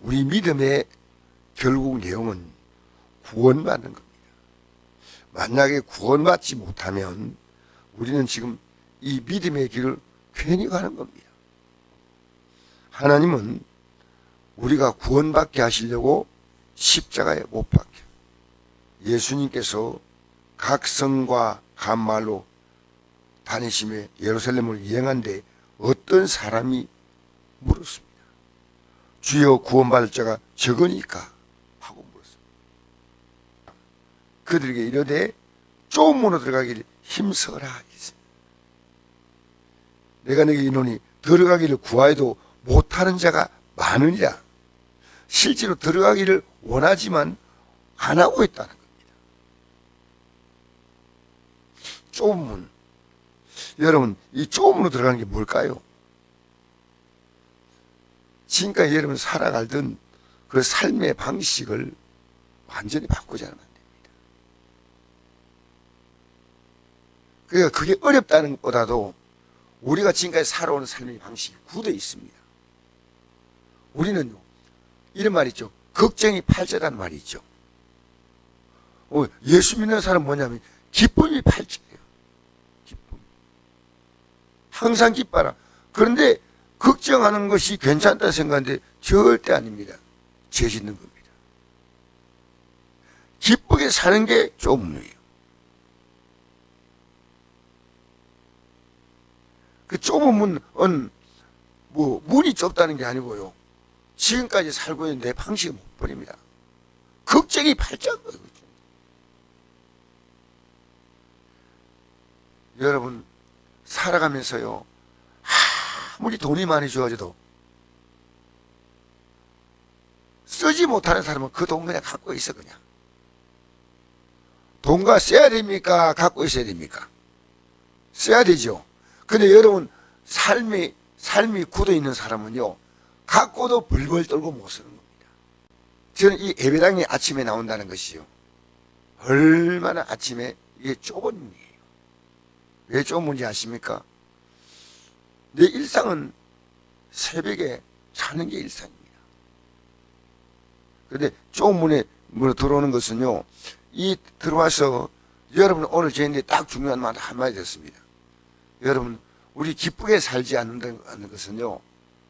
우리 믿음의 결국 내용은 구원받는 겁니다. 만약에 구원받지 못하면 우리는 지금 이 믿음의 길을 괜히 가는 겁니다. 하나님은 우리가 구원받게 하시려고 십자가에 못 박혀 예수님께서 각 성과 간말로 다니시며 예루살렘을 여행한데 어떤 사람이 물었습니다. 주여 구원받을 자가 적으니까 하고 물었습니다. 그들에게 이르되 좁은 문으로 들어가기를 힘써라 했습니다. 내가 너에게 이르노니 들어가기를 구하여도 못하는 자가 많으니라. 실제로 들어가기를 원하지만 안 하고 있다는 겁니다. 좁은 문. 여러분, 이 좁은 문으로 들어가는 게 뭘까요? 지금까지 여러분 살아가던 그 삶의 방식을 완전히 바꾸자는 겁니다. 그러니까 그게 어렵다는 것보다도 우리가 지금까지 살아오는 삶의 방식이 굳어 있습니다. 우리는요, 이런 말이 있죠. 걱정이 팔자라는 말이 있죠. 예수 믿는 사람은 뭐냐면 기쁨이 팔자예요. 기쁨. 항상 기뻐라. 그런데 걱정하는 것이 괜찮다 생각하는데 절대 아닙니다. 죄 짓는 겁니다. 기쁘게 사는 게 좁은 문이에요. 그 좁은 문은 문이 좁다는 게 아니고요. 지금까지 살고 있는 내 방식을 못 버립니다. 걱정이 팔자인 거예요. 여러분, 살아가면서요, 아무리 돈이 많이 주어져도 쓰지 못하는 사람은 그 돈 그냥 갖고 있어, 그냥. 돈과 써야 됩니까? 갖고 있어야 됩니까? 써야 되죠. 근데 여러분, 삶이 굳어 있는 사람은요, 갖고도 벌벌 떨고 못 쓰는 겁니다. 저는 이 예배당에 아침에 나온다는 것이요, 얼마나 아침에 이게 좁은 문이에요. 왜 좁은 문인지 아십니까? 내 일상은 새벽에 자는 게 일상입니다. 그런데 좁은 문으로 들어오는 것은요, 이 들어와서 여러분 오늘 저희한테 딱 중요한 말 한마디 듣습니다. 여러분, 우리 기쁘게 살지 않는다는 것은요,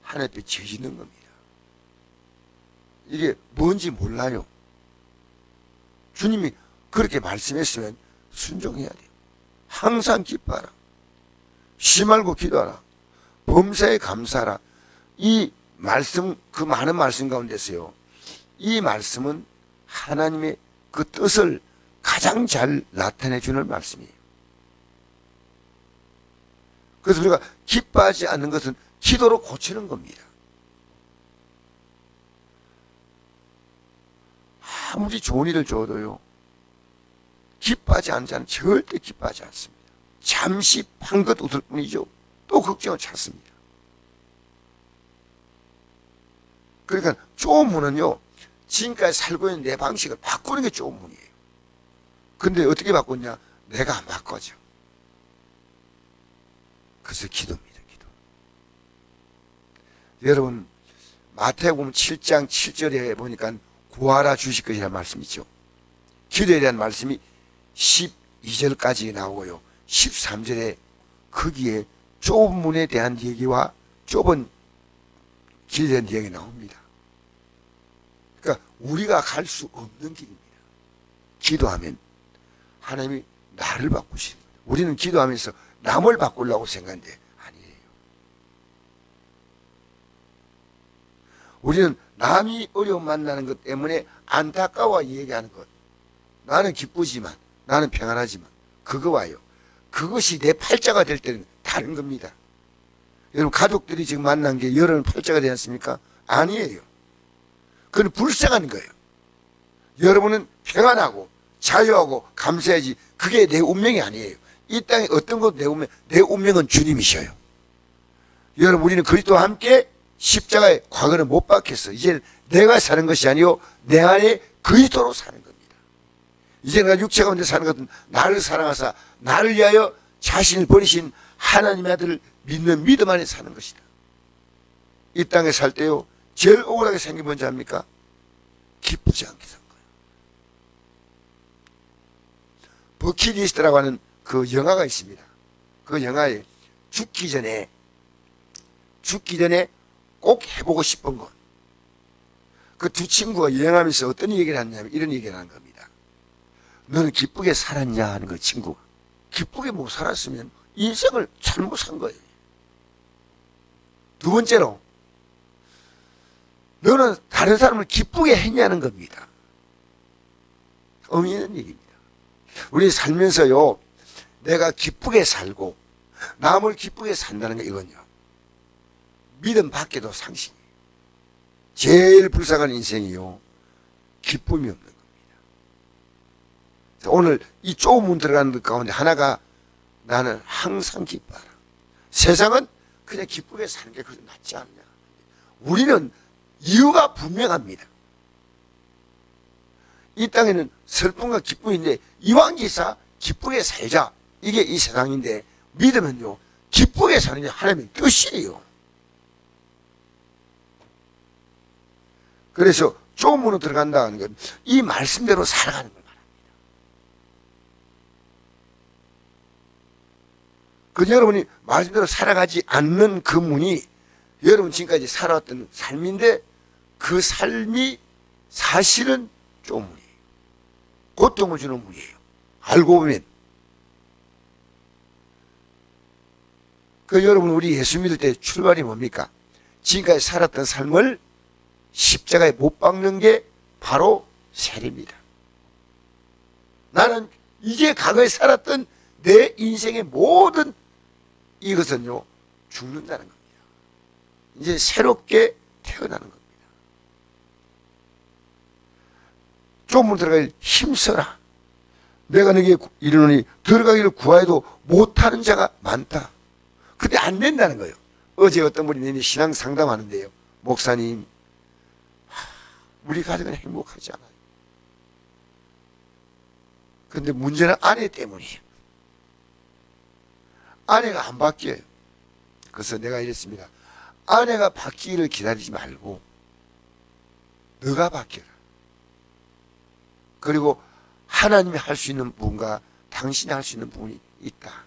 하늘 앞에 죄 짓는 겁니다. 이게 뭔지 몰라요. 주님이 그렇게 말씀했으면 순종해야 돼요. 항상 기뻐하라. 쉬 말고 기도하라. 범사에 감사하라. 이 말씀, 그 많은 말씀 가운데서요, 이 말씀은 하나님의 그 뜻을 가장 잘 나타내 주는 말씀이에요. 그래서 우리가 기뻐하지 않는 것은 기도로 고치는 겁니다. 아무리 좋은 일을 줘도요, 기뻐하지 않는 자는 절대 기뻐하지 않습니다. 잠시 방긋 웃을 뿐이죠. 또 걱정을 찾습니다. 그러니까 좁은 문은요, 지금까지 살고 있는 내 방식을 바꾸는 게 좁은 문이에요. 근데 어떻게 바꿨냐? 내가 안 바꿔져. 그래서 기도입니다. 기도. 여러분, 마태복음 7장 7절에 보니까 구하라 주실 것이라는 말씀이 있죠. 기도에 대한 말씀이 12절까지 나오고요, 13절에 거기에 좁은 문에 대한 얘기와 좁은 길에 대한 얘기가 나옵니다. 그러니까 우리가 갈 수 없는 길입니다. 기도하면 하나님이 나를 바꾸시는 거예요. 우리는 기도하면서 남을 바꾸려고 생각하는데 아니에요. 우리는 남이 어려움 만나는 것 때문에 안타까워 얘기하는 것. 나는 기쁘지만, 나는 평안하지만, 그거와요, 그것이 내 팔자가 될 때는 다른 겁니다. 여러분, 가족들이 지금 만난 게 여러분 팔자가 되지 않습니까? 아니에요. 그건 불쌍한 거예요. 여러분은 평안하고 자유하고 감사해야지, 그게 내 운명이 아니에요. 이 땅에 어떤 것도 내 운명은 주님이셔요. 여러분, 우리는 그리스도와 함께 십자가에 과거는 못 박혔어. 이제 내가 사는 것이 아니요, 내 안에 그리스도로 사는 겁니다. 이제 내가 육체 가운데 사는 것은 나를 사랑하사 나를 위하여 자신을 버리신 하나님의 아들을 믿는 믿음 안에 사는 것이다. 이 땅에 살 때요, 제일 억울하게 생긴 뭔지 압니까? 기쁘지 않게 산 거예요. 버킷리스트라고 하는 그 영화가 있습니다. 그 영화에 죽기 전에 꼭 해보고 싶은 것. 그 두 친구가 여행하면서 어떤 얘기를 하냐면 이런 얘기를 하는 겁니다. 너는 기쁘게 살았냐 하는 거 친구가. 기쁘게 못 살았으면 인생을 잘못 산 거예요. 두 번째로 너는 다른 사람을 기쁘게 했냐는 겁니다. 의미 있는 얘기입니다. 우리 살면서요, 내가 기쁘게 살고 남을 기쁘게 산다는 게 이건요, 믿음 밖에도 상식이에요. 제일 불쌍한 인생이요, 기쁨이 없는 겁니다. 오늘 이 좁은 문 들어가는 것 가운데 하나가 나는 항상 기뻐하라. 세상은 그냥 기쁘게 사는 게 그래도 낫지 않냐. 우리는 이유가 분명합니다. 이 땅에는 슬픔과 기쁨인데 이왕기사 기쁘게 살자. 이게 이 세상인데 믿으면요, 기쁘게 사는 게 하나님의 뜻이에요. 그래서 좁은 문으로 들어간다는 건 이 말씀대로 살아가는 걸 말합니다. 그 여러분이 말씀대로 살아가지 않는 그 문이 여러분 지금까지 살아왔던 삶인데 그 삶이 사실은 좁은 문이에요. 고통을 주는 문이에요. 알고 보면. 그 여러분 우리 예수 믿을 때 출발이 뭡니까? 지금까지 살았던 삶을 십자가에 못 박는 게 바로 세례입니다. 나는 이제 과거에 살았던 내 인생의 모든 이것은요, 죽는다는 겁니다. 이제 새롭게 태어나는 겁니다. 좁은 들어갈 힘써라. 내가 너에게 이르노니 들어가기를 구하여도 못하는 자가 많다. 근데 안 된다는 거예요. 어제 어떤 분이 내내 신앙 상담하는데요, 목사님, 우리 가정은 행복하지 않아요. 근데 문제는 아내 때문이에요. 아내가 안 바뀌어요. 그래서 내가 이랬습니다. 아내가 바뀌기를 기다리지 말고 너가 바뀌어라. 그리고 하나님이 할 수 있는 부분과 당신이 할 수 있는 부분이 있다.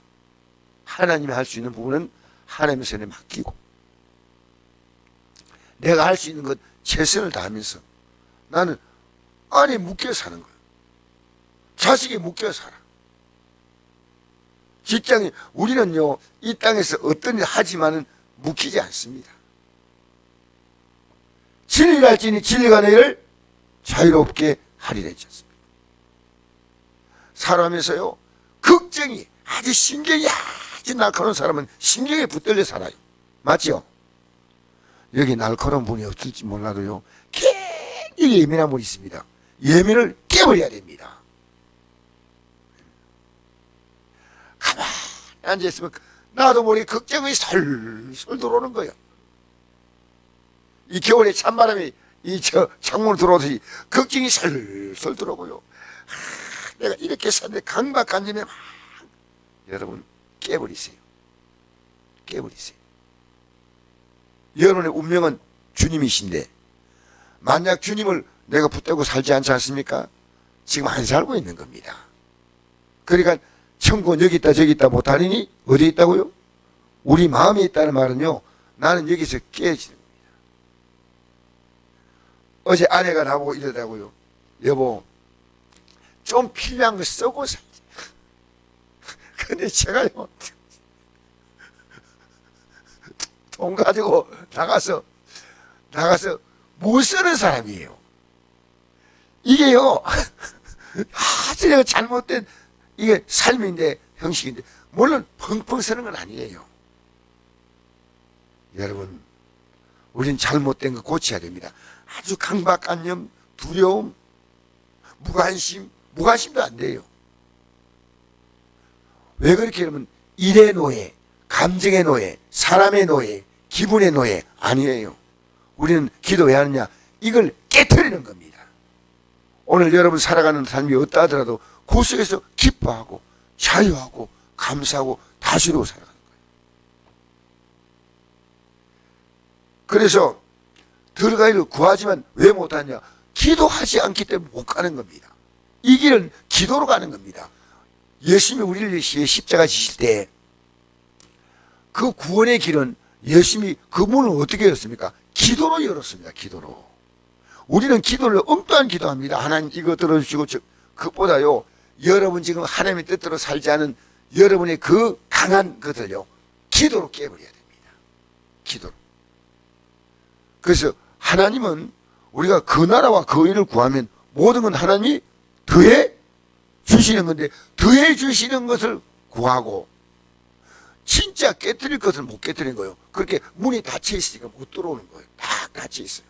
하나님이 할 수 있는 부분은 하나님의 손에 맡기고 내가 할 수 있는 것 최선을 다하면서 나는 아내에 묶여 사는 거예요. 자식에 묶여 살아. 직장에 우리는요, 이 땅에서 어떤 일 하지만은 묶이지 않습니다. 진리가 할지니 진리가 너희를 자유롭게 하리라 했지 않습니까? 살아가면서요, 걱정이 아주 신경이 아주 날카로운 사람은 신경에 붙들려 살아요. 맞죠? 여기 날카로운 분이 없을지 몰라도요, 굉장히 예민한 분이 있습니다. 예민을 깨버려야 됩니다. 가만히 앉아있으면 나도 모르게 걱정이 솔솔 들어오는 거예요. 이 겨울에 찬바람이 창문으로 들어오듯이 걱정이 솔솔 들어오고요. 내가 이렇게 샀는데 강박관념에 막 여러분 깨버리세요. 깨버리세요. 여러분의 운명은 주님이신데 만약 주님을 내가 붙들고 살지 않지 않습니까? 지금 안 살고 있는 겁니다. 그러니까 천국은 여기 있다 저기 있다 못하리니 어디에 있다고요? 우리 마음에 있다는 말은요, 나는 여기서 깨지는 겁니다. 어제 아내가 나보고 이러더라고요. 여보, 좀 필요한 거 쓰고 살지. 근데 제가요, 돈 가지고 나가서 못 쓰는 사람이에요. 이게요, 아주 내가 잘못된 이게 삶인데, 형식인데, 물론 펑펑 쓰는 건 아니에요. 여러분, 우린 잘못된 거 고쳐야 됩니다. 아주 강박관념, 두려움, 무관심도 안 돼요. 왜 그렇게 하면 일의 노예, 감정의 노예, 사람의 노예, 기분의 노예 아니에요. 우리는 기도 왜 하느냐? 이걸 깨트리는 겁니다. 오늘 여러분 살아가는 삶이 어떠 하더라도 그 속에서 기뻐하고 자유하고 감사하고 다스리고 살아가는 거예요. 그래서 들어가기를 구하지만 왜 못하냐? 기도하지 않기 때문에 못 가는 겁니다. 이 길은 기도로 가는 겁니다. 예수님이 우리를 위해 십자가 지실 때 그 구원의 길은 예수님이 그 문을 어떻게 열었습니까? 기도로 열었습니다. 기도로. 우리는 기도를 엉뚱한 기도합니다. 하나님 이거 들어주시고 그것보다요, 여러분 지금 하나님의 뜻대로 살지 않은 여러분의 그 강한 것을요, 기도로 깨버려야 됩니다. 기도로. 그래서 하나님은 우리가 그 나라와 그 의를 구하면 모든 건 하나님이 더해 주시는 건데, 더해 주시는 것을 구하고 진짜 깨뜨릴 것을 못 깨뜨린 거예요. 그렇게 문이 닫혀 있으니까 못 들어오는 거예요. 딱 닫혀 있어요.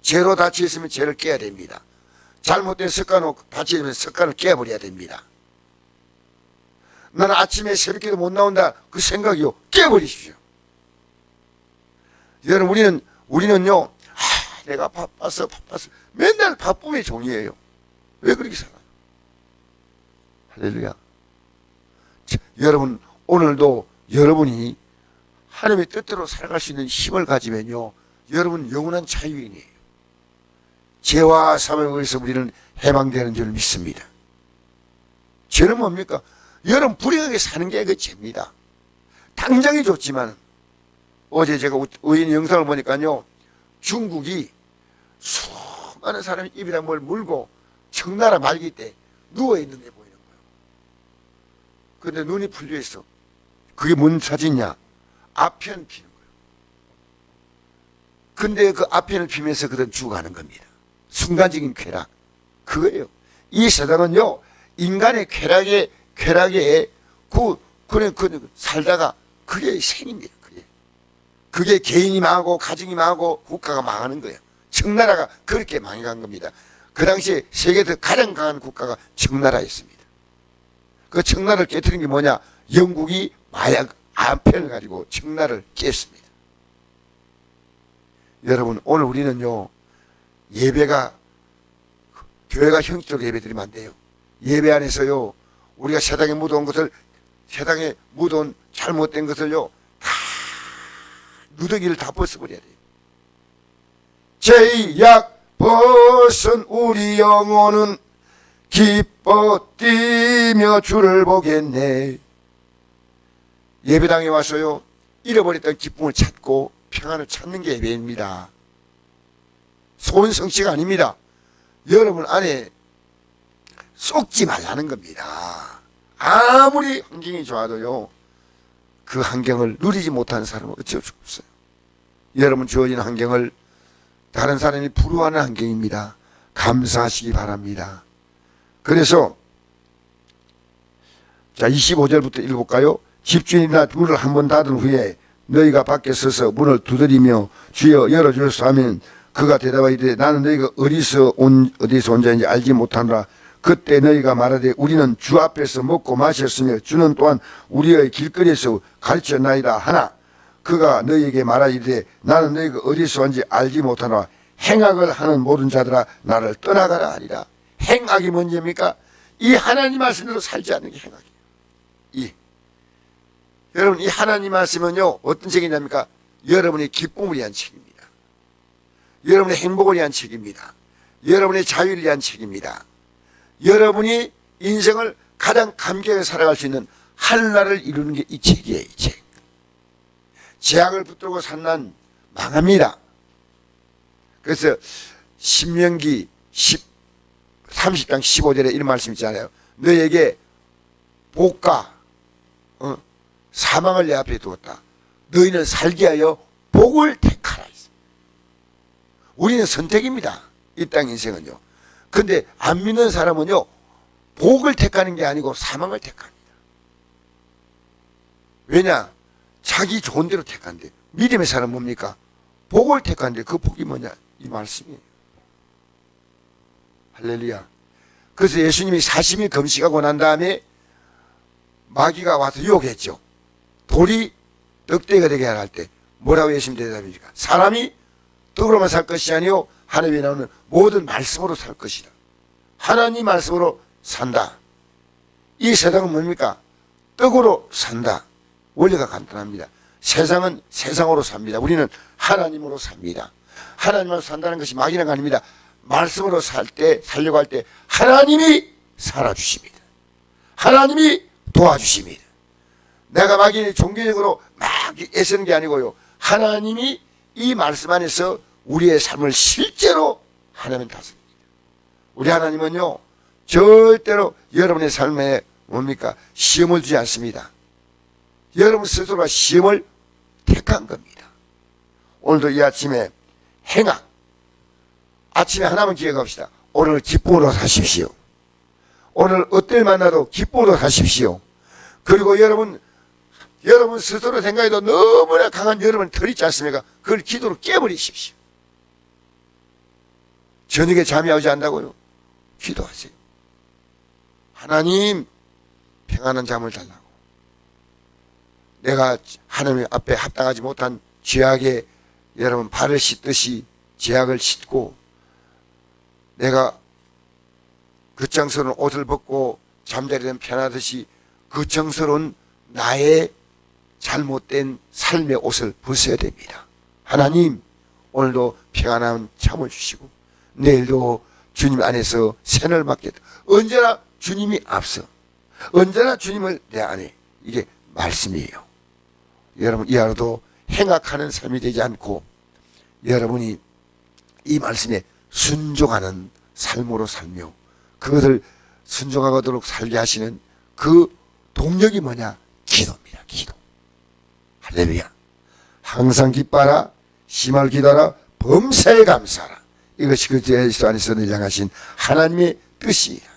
죄로 닫혀 있으면 죄를 깨야 됩니다. 잘못된 습관으로 닫혀 있으면 습관을 깨버려야 됩니다. 나는 아침에 새벽기도 못 나온다, 그 생각이요, 깨버리십시오. 여러분, 우리는요, 내가 바빠서 맨날 바쁨의 종이에요. 왜 그렇게 살아요? 할렐루야. 여러분, 오늘도 여러분이 하나님의 뜻대로 살아갈 수 있는 힘을 가지면요, 여러분 영원한 자유인이에요. 죄와 사망에 의해서 우리는 해방되는 줄 믿습니다. 죄는 뭡니까? 여러분 불행하게 사는 게 그 죄입니다. 당장이 좋지만, 어제 제가 우연히 영상을 보니까요, 중국이 수많은 사람이 입이랑 뭘 물고 청나라 말기 때 누워있는 게 보이는 거예요. 근데 눈이 풀려있어. 그게 뭔 사진이냐? 아편 피는 거예요. 근데 그 아편을 피면서 그들은 죽어가는 겁니다. 순간적인 쾌락. 그거예요. 이 세상은요, 인간의 쾌락에 살다가 그게 생입니다. 그게 개인이 망하고 가정이 망하고 국가가 망하는 거예요. 청나라가 그렇게 망해간 겁니다. 그 당시에 세계에서 가장 강한 국가가 청나라였습니다. 그 청나라를 깨뜨린 게 뭐냐? 영국이 마약 아편을 가지고 청나라를 깼습니다. 여러분, 오늘 우리는요, 교회가 형식적으로 예배드리면 안 돼요. 예배 안에서요, 우리가 세상에 묻어온 잘못된 것을요, 누더기를 다 벗어버려야 돼요. 죄악 벗은 우리 영혼은 기뻐 뛰며 주를 보겠네. 예배당에 와서요, 잃어버렸던 기쁨을 찾고 평안을 찾는 게 예배입니다. 소원성취가 아닙니다. 여러분 안에 쏟지 말라는 겁니다. 아무리 환경이 좋아도요, 그 환경을 누리지 못하는 사람은 어쩔 수 없어요. 여러분 주어진 환경을 다른 사람이 부러워하는 환경입니다. 감사하시기 바랍니다. 그래서 자, 25절부터 읽어볼까요? 집주인이나 문을 한 번 닫은 후에 너희가 밖에 서서 문을 두드리며 주여 열어주소서 하면 그가 대답하기를 나는 너희가 어디서 온 자인지 알지 못하노라. 그때 너희가 말하되 우리는 주 앞에서 먹고 마셨으며 주는 또한 우리의 길거리에서 가르쳤나이다 하나 그가 너희에게 말하기를 나는 너희가 어디서 왔는지 알지 못하노라. 행악을 하는 모든 자들아 나를 떠나가라 하리라. 행악이 뭔지입니까? 이 하나님 말씀대로 살지 않는 게 행악이에요. 여러분, 이 하나님 말씀은요, 어떤 책이냐입니까? 여러분의 기쁨을 위한 책입니다. 여러분의 행복을 위한 책입니다. 여러분의 자유를 위한 책입니다. 여러분이 인생을 가장 감격하게 살아갈 수 있는 하늘나라를 이루는 게 이 책이에요. 이 책. 죄악을 붙들고 산난 망합니다. 그래서 신명기 30장 15절에 이런 말씀 있잖아요. 너에게 복과 사망을 내 앞에 두었다. 너희는 살게 하여 복을 택하라. 우리는 선택입니다. 이 땅 인생은요. 근데 안 믿는 사람은요, 복을 택하는 게 아니고 사망을 택합니다. 왜냐? 자기 좋은 대로 택한대. 믿음의 사람은 뭡니까? 복을 택한대. 그 복이 뭐냐? 이 말씀이에요. 할렐루야. 그래서 예수님이 40일 금식하고 난 다음에 마귀가 와서 유혹했죠. 돌이 떡대가 되게 할 때 뭐라고 예수님 대답합니까? 사람이 떡으로만 살 것이 아니요 하나님이 나오는 모든 말씀으로 살 것이다. 하나님 말씀으로 산다. 이 세상은 뭡니까? 떡으로 산다. 원리가 간단합니다. 세상은 세상으로 삽니다. 우리는 하나님으로 삽니다. 하나님으로 산다는 것이 막연한 거 아닙니다. 말씀으로 살려고 할 때 하나님이 살아주십니다. 하나님이 도와주십니다. 내가 막연히 종교적으로 막 애쓰는 게 아니고요. 하나님이 이 말씀 안에서 우리의 삶을 실제로 하나님 다스립니다. 우리 하나님은요, 절대로 여러분의 삶에 뭡니까? 시험을 주지 않습니다. 여러분 스스로가 시험을 택한 겁니다. 오늘도 이 아침에 행악, 아침에 하나만 기억합시다. 오늘 기쁨으로 사십시오. 오늘 어떨 만나도 기쁨으로 사십시오. 그리고 여러분 스스로 생각해도 너무나 강한 여러분 털 있지 않습니까? 그걸 기도로 깨버리십시오. 저녁에 잠이 오지 않는다고요? 기도하세요. 하나님, 평안한 잠을 달라고. 내가 하나님 앞에 합당하지 못한 죄악에 여러분 발을 씻듯이 죄악을 씻고, 내가 그정스러운 옷을 벗고 잠자리는 편하듯이 그정스러운 나의 잘못된 삶의 옷을 벗어야 됩니다. 하나님, 오늘도 평안한 잠을 주시고 내일도 주님 안에서 새날 맞겠다. 언제나 주님이 앞서, 언제나 주님을 내 안에. 이게 말씀이에요. 여러분, 이 하루도 행악하는 삶이 되지 않고 여러분이 이 말씀에 순종하는 삶으로 살며 그것을 순종하도록 살게 하시는 그 동력이 뭐냐? 기도입니다. 기도. 할렐루야. 항상 기뻐하라, 심할 기도하라, 범사에 감사하라. 이것이 그 예수 안에서 늘 향하신 하나님의 뜻이에요.